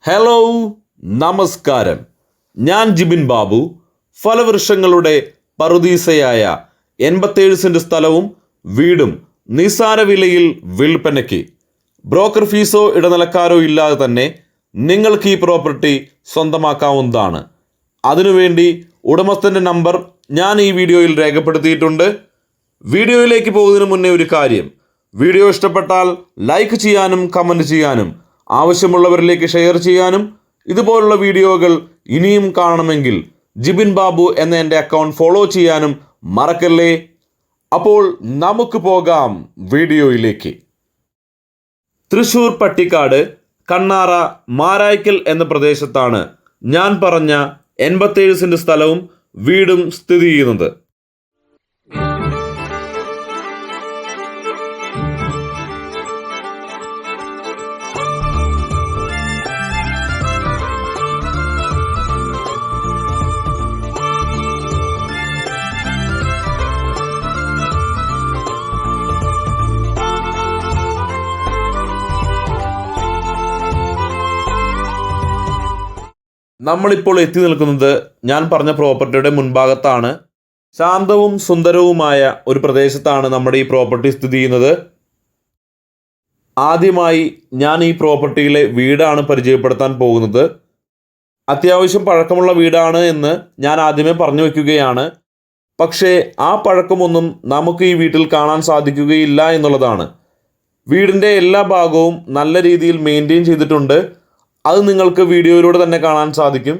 Hello, നമസ്കാരം. ഞാൻ Jibin Babu. ഫലവൃക്ഷങ്ങളുടെ പറുദീസയായ 87 saint സ്ഥലവും വീടും നിസാര വിലയിൽ വിൽപ്പനയ്ക്ക്. ബ്രോക്കർ ഫീസോ ഇടനിലക്കാരോ ഇല്ലാതെ തന്നെ നിങ്ങൾക്ക് ഈ പ്രോപ്പർട്ടി സ്വന്തമാക്കാവുന്നതാണ്. അതിനുവേണ്ടി ഉടമസ്ഥൻ്റെ നമ്പർ ഞാൻ ഈ വീഡിയോയിൽ രേഖപ്പെടുത്തിയിട്ടുണ്ട്. വീഡിയോയിലേക്ക് പോകുന്നതിന് മുന്നേ ഒരു കാര്യം, വീഡിയോ ഇഷ്ടപ്പെട്ടാൽ ലൈക്ക് ചെയ്യാനും കമൻറ്റ് ചെയ്യാനും ആവശ്യമുള്ളവരിലേക്ക് ഷെയർ ചെയ്യാനും ഇതുപോലുള്ള വീഡിയോകൾ ഇനിയും കാണണമെങ്കിൽ ജിബിൻ ബാബു എന്ന എൻ്റെ അക്കൗണ്ട് ഫോളോ ചെയ്യാനും മറക്കല്ലേ. അപ്പോൾ നമുക്ക് പോകാം വീഡിയോയിലേക്ക്. തൃശ്ശൂർ പട്ടിക്കാട് കണ്ണാറ മാരായ്ക്കൽ എന്ന പ്രദേശത്താണ് ഞാൻ പറഞ്ഞ 87 സെന്റ് സ്ഥലവും വീടും സ്ഥിതി ചെയ്യുന്നത്. നമ്മളിപ്പോൾ എത്തി നിൽക്കുന്നത് ഞാൻ പറഞ്ഞ പ്രോപ്പർട്ടിയുടെ മുൻഭാഗത്താണ്. ശാന്തവും സുന്ദരവുമായ ഒരു പ്രദേശത്താണ് നമ്മുടെ ഈ പ്രോപ്പർട്ടി സ്ഥിതി ചെയ്യുന്നത്. ആദ്യമായി ഞാൻ ഈ പ്രോപ്പർട്ടിയിലെ വീടാണ് പരിചയപ്പെടുത്താൻ പോകുന്നത്. അത്യാവശ്യം പഴക്കമുള്ള വീടാണ് എന്ന് ഞാൻ ആദ്യമേ പറഞ്ഞു വയ്ക്കുകയാണ്. പക്ഷേ ആ പഴക്കമൊന്നും നമുക്ക് ഈ വീട്ടിൽ കാണാൻ സാധിക്കുകയില്ല എന്നുള്ളതാണ്. വീടിൻ്റെ എല്ലാ ഭാഗവും നല്ല രീതിയിൽ മെയിൻറ്റെയിൻ ചെയ്തിട്ടുണ്ട്. അത് നിങ്ങൾക്ക് വീഡിയോയിലൂടെ തന്നെ കാണാൻ സാധിക്കും.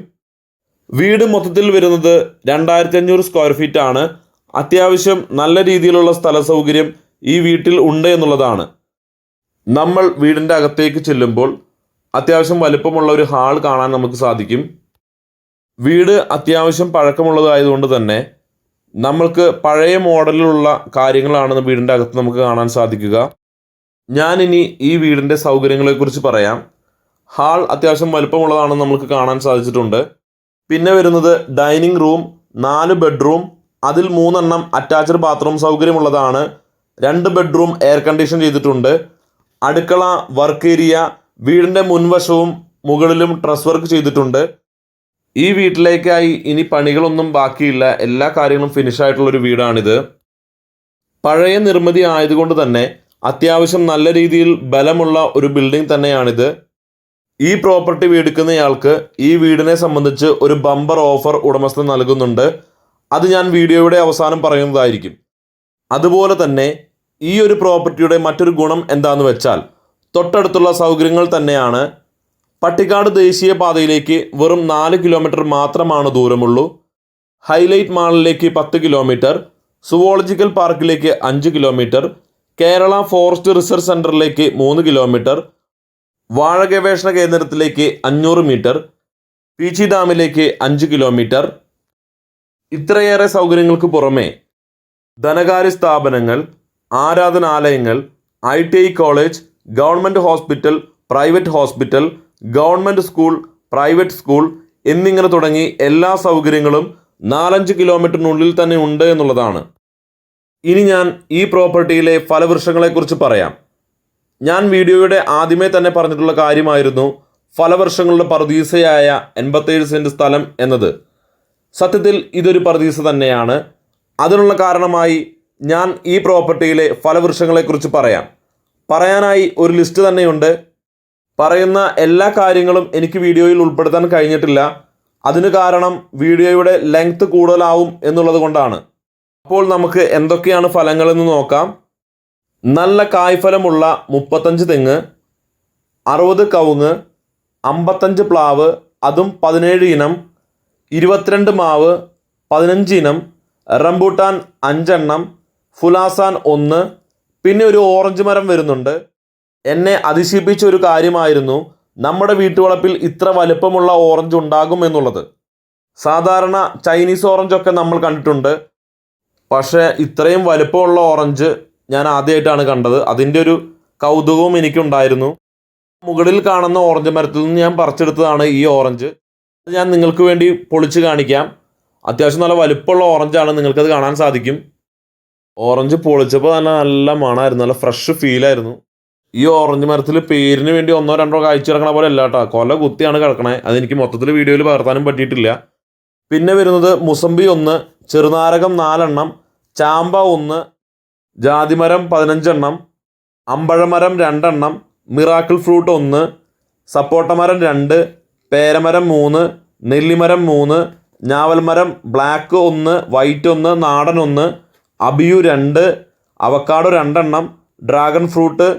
വീട് മൊത്തത്തിൽ വരുന്നത് 2500 സ്ക്വയർ ഫീറ്റ് ആണ്. അത്യാവശ്യം നല്ല രീതിയിലുള്ള സ്ഥല സൗകര്യം ഈ വീട്ടിൽ ഉണ്ട് എന്നുള്ളതാണ്. നമ്മൾ വീടിൻ്റെ അകത്തേക്ക് ചെല്ലുമ്പോൾ അത്യാവശ്യം വലുപ്പമുള്ള ഒരു ഹാൾ കാണാൻ നമുക്ക് സാധിക്കും. വീട് അത്യാവശ്യം പഴക്കമുള്ളതായതുകൊണ്ട് തന്നെ നമ്മൾക്ക് പഴയ മോഡലിലുള്ള കാര്യങ്ങളാണ് വീടിൻ്റെ അകത്ത് നമുക്ക് കാണാൻ സാധിക്കുക. ഞാനിനി ഈ വീടിൻ്റെ സൗകര്യങ്ങളെക്കുറിച്ച് പറയാം. ഹാൾ അത്യാവശ്യം വലുപ്പമുള്ളതാണെന്ന് നമുക്ക് കാണാൻ സാധിച്ചിട്ടുണ്ട്. പിന്നെ വരുന്നത് ഡൈനിങ് റൂം, 4 ബെഡ്റൂം, അതിൽ 3 അറ്റാച്ച്ഡ് ബാത്റൂം സൗകര്യമുള്ളതാണ്. 2 ബെഡ്റൂം എയർ കണ്ടീഷൻ ചെയ്തിട്ടുണ്ട്. അടുക്കള, വർക്ക് ഏരിയ, വീടിൻ്റെ മുൻവശവും മുകളിലും ട്രസ് വർക്ക് ചെയ്തിട്ടുണ്ട്. ഈ വീട്ടിലേക്കായി ഇനി പണികളൊന്നും ബാക്കിയില്ല. എല്ലാ കാര്യങ്ങളും ഫിനിഷായിട്ടുള്ളൊരു വീടാണിത്. പഴയ നിർമ്മിതി ആയതുകൊണ്ട് തന്നെ അത്യാവശ്യം നല്ല രീതിയിൽ ബലമുള്ള ഒരു ബിൽഡിംഗ് തന്നെയാണിത്. ഈ പ്രോപ്പർട്ടി മേടിക്കുന്നയാൾക്ക് ഈ വീടിനെ സംബന്ധിച്ച് ഒരു ബമ്പർ ഓഫർ ഉടമസ്ഥൻ നൽകുന്നുണ്ട്. അത് ഞാൻ വീഡിയോയുടെ അവസാനം പറയുന്നതായിരിക്കും. അതുപോലെ തന്നെ ഈ ഒരു പ്രോപ്പർട്ടിയുടെ മറ്റൊരു ഗുണം എന്താണെന്ന് വെച്ചാൽ തൊട്ടടുത്തുള്ള സൗകര്യങ്ങൾ തന്നെയാണ്. പട്ടിക്കാട് ദേശീയപാതയിലേക്ക് വെറും 4 കിലോമീറ്റർ മാത്രമാണ് ദൂരമുള്ളൂ. ഹൈലൈറ്റ് മാളിലേക്ക് 10 കിലോമീറ്റർ, സുവോളജിക്കൽ പാർക്കിലേക്ക് 5 കിലോമീറ്റർ, കേരള ഫോറസ്റ്റ് റിസർച്ച് സെൻറ്ററിലേക്ക് 3 കിലോമീറ്റർ, വാഴ ഗവേഷണ കേന്ദ്രത്തിലേക്ക് 500 മീറ്റർ, പീച്ചി ഡാമിലേക്ക് 5 കിലോമീറ്റർ. ഇത്രയേറെ സൗകര്യങ്ങൾക്ക് പുറമെ ധനകാര്യ സ്ഥാപനങ്ങൾ, ആരാധനാലയങ്ങൾ, ITI college, government hospital, private hospital, government school, private school എന്നിങ്ങനെ തുടങ്ങി എല്ലാ സൗകര്യങ്ങളും 4-5 കിലോമീറ്ററിനുള്ളിൽ തന്നെ ഉണ്ട് എന്നുള്ളതാണ്. ഇനി ഞാൻ ഈ പ്രോപ്പർട്ടിയിലെ ഫലവൃക്ഷങ്ങളെക്കുറിച്ച് പറയാം. ഞാൻ വീഡിയോയുടെ ആദ്യമേ തന്നെ പറഞ്ഞിട്ടുള്ള കാര്യമായിരുന്നു ഫലവൃക്ഷങ്ങളുടെ പറുദീസയായ 87 സെന്റ് സ്ഥലം എന്നത്. സത്യത്തിൽ ഇതൊരു പറുദീസ തന്നെയാണ്. അതിനുള്ള കാരണമായി ഞാൻ ഈ പ്രോപ്പർട്ടിയിലെ ഫലവൃക്ഷങ്ങളെക്കുറിച്ച് പറയാനായി ഒരു ലിസ്റ്റ് തന്നെയുണ്ട്. പറയുന്ന എല്ലാ കാര്യങ്ങളും എനിക്ക് വീഡിയോയിൽ ഉൾപ്പെടുത്താൻ കഴിഞ്ഞിട്ടില്ല. അതിന് കാരണം വീഡിയോയുടെ ലെങ്ത് കൂടുതലാവും എന്നുള്ളത് കൊണ്ടാണ്. അപ്പോൾ നമുക്ക് എന്തൊക്കെയാണ് ഫലങ്ങളെന്ന് നോക്കാം. നല്ല കായ്ഫലമുള്ള 35 തെങ്ങ്, 60 കവുങ്ങ്, 55 പ്ലാവ്, അതും 17 ഇനം, 22 മാവ്, 15 ഇനം, റംബൂട്ടാൻ 5 ഫുലാസാൻ 1, പിന്നെ ഒരു ഓറഞ്ച് മരം വരുന്നുണ്ട്. എന്നെ അതിശയിപ്പിച്ച ഒരു കാര്യമായിരുന്നു നമ്മുടെ വീട്ടുവളപ്പിൽ ഇത്ര വലുപ്പമുള്ള ഓറഞ്ച് ഉണ്ടാകും എന്നുള്ളത്. സാധാരണ ചൈനീസ് ഓറഞ്ചൊക്കെ നമ്മൾ കണ്ടിട്ടുണ്ട്, പക്ഷേ ഇത്രയും വലുപ്പമുള്ള ഓറഞ്ച് ഞാൻ ആദ്യമായിട്ടാണ് കണ്ടത്. അതിൻ്റെ ഒരു കൗതുകവും എനിക്കുണ്ടായിരുന്നു. മുകളിൽ കാണുന്ന ഓറഞ്ച് മരത്തിൽ നിന്ന് ഞാൻ പറിച്ചെടുത്തതാണ് ഈ ഓറഞ്ച്. ഞാൻ നിങ്ങൾക്ക് വേണ്ടി പൊളിച്ച് കാണിക്കാം. അത്യാവശ്യം നല്ല വലുപ്പമുള്ള ഓറഞ്ചാണ്, നിങ്ങൾക്കത് കാണാൻ സാധിക്കും. ഓറഞ്ച് പൊളിച്ചപ്പോൾ നല്ല മണമായിരുന്നു, നല്ല ഫ്രഷ് ഫീലായിരുന്നു. ഈ ഓറഞ്ച് മരത്തിൽ പേരിന് വേണ്ടി 1-2 കാഴ്ച കിടക്കണ പോലെ അല്ല കേട്ടോ, കൊല കുത്തിയാണ് കിടക്കണേ. അതെനിക്ക് മൊത്തത്തിൽ വീഡിയോയിൽ പകർത്താനും പറ്റിയിട്ടില്ല. പിന്നെ വരുന്നത് മുസമ്പി 1, ചെറുനാരകം 4 എണ്ണം, ചാമ്പ 1, ജാതിമരം 15 എണ്ണം, അമ്പഴമരം 2 എണ്ണം, മിറാക്കിൾ ഫ്രൂട്ട് 1, സപ്പോട്ട മരം 2, പേരമരം 3, നെല്ലിമരം 3, ഞാവൽമരം ബ്ലാക്ക് 1, വൈറ്റ് 1, നാടൻ 1, അബിയു 2, അവക്കാഡോ 2 എണ്ണം, ഡ്രാഗൺ ഫ്രൂട്ട്.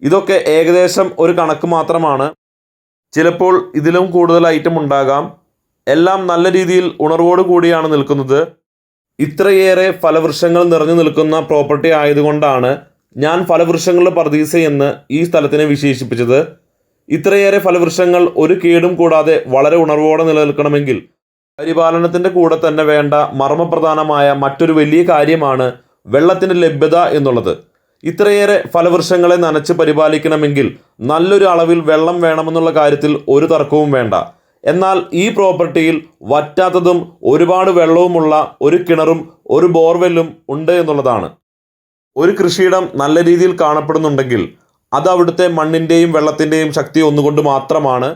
ഇതൊക്കെ ഏകദേശം ഒരു കണക്ക് മാത്രമാണ്. ചിലപ്പോൾ ഇതിലും കൂടുതൽ ഐറ്റം ഉണ്ടാകാം. എല്ലാം നല്ല രീതിയിൽ ഉണർവോട് കൂടിയാണ് നിൽക്കുന്നത്. ഇത്രയേറെ ഫലവൃക്ഷങ്ങൾ നിറഞ്ഞു നിൽക്കുന്ന പ്രോപ്പർട്ടി ആയതുകൊണ്ടാണ് ഞാൻ ഫലവൃക്ഷങ്ങളുടെ പർദീസ എന്ന് ഈ സ്ഥലത്തിനെ വിശേഷിപ്പിച്ചത്. ഇത്രയേറെ ഫലവൃക്ഷങ്ങൾ ഒരു കേടും കൂടാതെ വളരെ ഉണർവോടെ നിലനിൽക്കണമെങ്കിൽ പരിപാലനത്തിൻ്റെ കൂടെ തന്നെ വേണ്ട മർമ്മപ്രധാനമായ മറ്റൊരു വലിയ കാര്യമാണ് വെള്ളത്തിൻ്റെ ലഭ്യത എന്നുള്ളത്. ഇത്രയേറെ ഫലവൃക്ഷങ്ങളെ നനച്ച് പരിപാലിക്കണമെങ്കിൽ നല്ലൊരു അളവിൽ വെള്ളം വേണമെന്നുള്ള കാര്യത്തിൽ ഒരു തർക്കവും വേണ്ട. എന്നാൽ ഈ പ്രോപ്പർട്ടിയിൽ വറ്റാത്തതും ഒരുപാട് വെള്ളവുമുള്ള ഒരു കിണറും ഒരു ബോർവെല്ലും ഉണ്ട് എന്നുള്ളതാണ്. ഒരു കൃഷിയിടം നല്ല രീതിയിൽ കാണപ്പെടുന്നുണ്ടെങ്കിൽ അത് അവിടുത്തെ മണ്ണിൻ്റെയും വെള്ളത്തിൻ്റെയും ശക്തി ഒന്നുകൊണ്ട് മാത്രമാണ്.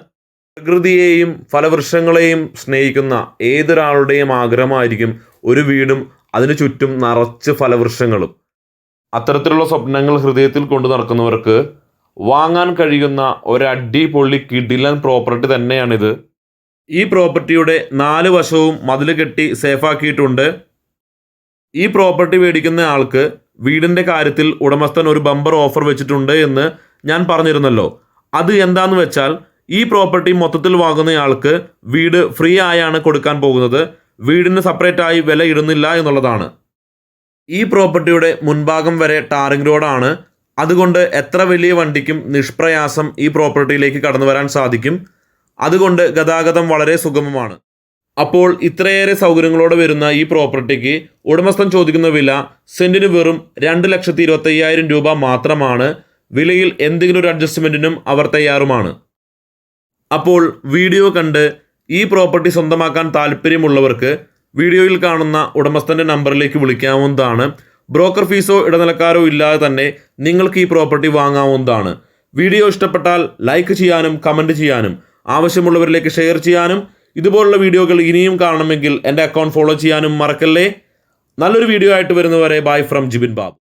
പ്രകൃതിയെയും ഫലവൃക്ഷങ്ങളെയും സ്നേഹിക്കുന്ന ഏതൊരാളുടെയും ആഗ്രഹമായിരിക്കും ഒരു വീടും അതിനു ചുറ്റും നിറച്ച് ഫലവൃക്ഷങ്ങളും. അത്തരത്തിലുള്ള സ്വപ്നങ്ങൾ ഹൃദയത്തിൽ കൊണ്ടു നടക്കുന്നവർക്ക് വാങ്ങാൻ കഴിയുന്ന ഒരു അടിപൊളി കിടിലൻ പ്രോപ്പർട്ടി തന്നെയാണിത്. ഈ പ്രോപ്പർട്ടിയുടെ 4 വശവും മതിൽ കെട്ടി സേഫാക്കിയിട്ടുണ്ട്. ഈ പ്രോപ്പർട്ടി മേടിക്കുന്ന ആൾക്ക് വീടിൻ്റെ കാര്യത്തിൽ ഉടമസ്ഥൻ ഒരു ബമ്പർ ഓഫർ വെച്ചിട്ടുണ്ട് എന്ന് ഞാൻ പറഞ്ഞിരുന്നല്ലോ. അത് എന്താണെന്ന് വെച്ചാൽ ഈ പ്രോപ്പർട്ടി മൊത്തത്തിൽ വാങ്ങുന്നയാൾക്ക് വീട് ഫ്രീ ആയാണ് കൊടുക്കാൻ പോകുന്നത്. വീടിന് സെപ്പറേറ്റായി വില ഇടുന്നില്ല എന്നുള്ളതാണ്. ഈ പ്രോപ്പർട്ടിയുടെ മുൻഭാഗം വരെ ടാറിംഗ് റോഡാണ്. അതുകൊണ്ട് എത്ര വലിയ വണ്ടിക്കും നിഷ്പ്രയാസം ഈ പ്രോപ്പർട്ടിയിലേക്ക് കടന്നു വരാൻ സാധിക്കും. അതുകൊണ്ട് ഗതാഗതം വളരെ സുഗമമാണ്. അപ്പോൾ ഇത്രയേറെ സൗകര്യങ്ങളോടെ വരുന്ന ഈ പ്രോപ്പർട്ടിക്ക് ഉടമസ്ഥൻ ചോദിക്കുന്ന വില സെൻറ്റിന് വെറും 2,25,000 രൂപ മാത്രമാണ്. വിലയിൽ എന്തെങ്കിലും ഒരു അഡ്ജസ്റ്റ്മെൻറ്റിനും അവർ തയ്യാറുമാണ്. അപ്പോൾ വീഡിയോ കണ്ട് ഈ പ്രോപ്പർട്ടി സ്വന്തമാക്കാൻ താല്പര്യമുള്ളവർക്ക് വീഡിയോയിൽ കാണുന്ന ഉടമസ്ഥൻ്റെ നമ്പറിലേക്ക് വിളിക്കാവുന്നതാണ്. ബ്രോക്കർ ഫീസോ ഇടനിലക്കാരോ ഇല്ലാതെ തന്നെ നിങ്ങൾക്ക് ഈ പ്രോപ്പർട്ടി വാങ്ങാവുന്നതാണ്. വീഡിയോ ഇഷ്ടപ്പെട്ടാൽ ലൈക്ക് ചെയ്യാനും കമൻറ്റ് ചെയ്യാനും ആവശ്യമുള്ളവരിലേക്ക് ഷെയർ ചെയ്യാനും ഇതുപോലുള്ള വീഡിയോകൾ ഇനിയും കാണണമെങ്കിൽ എൻ്റെ അക്കൗണ്ട് ഫോളോ ചെയ്യാനും മറക്കല്ലേ. നല്ലൊരു വീഡിയോ ആയിട്ട് വരുന്നവരെ ബൈ ഫ്രം ജിബിൻ ബാബു.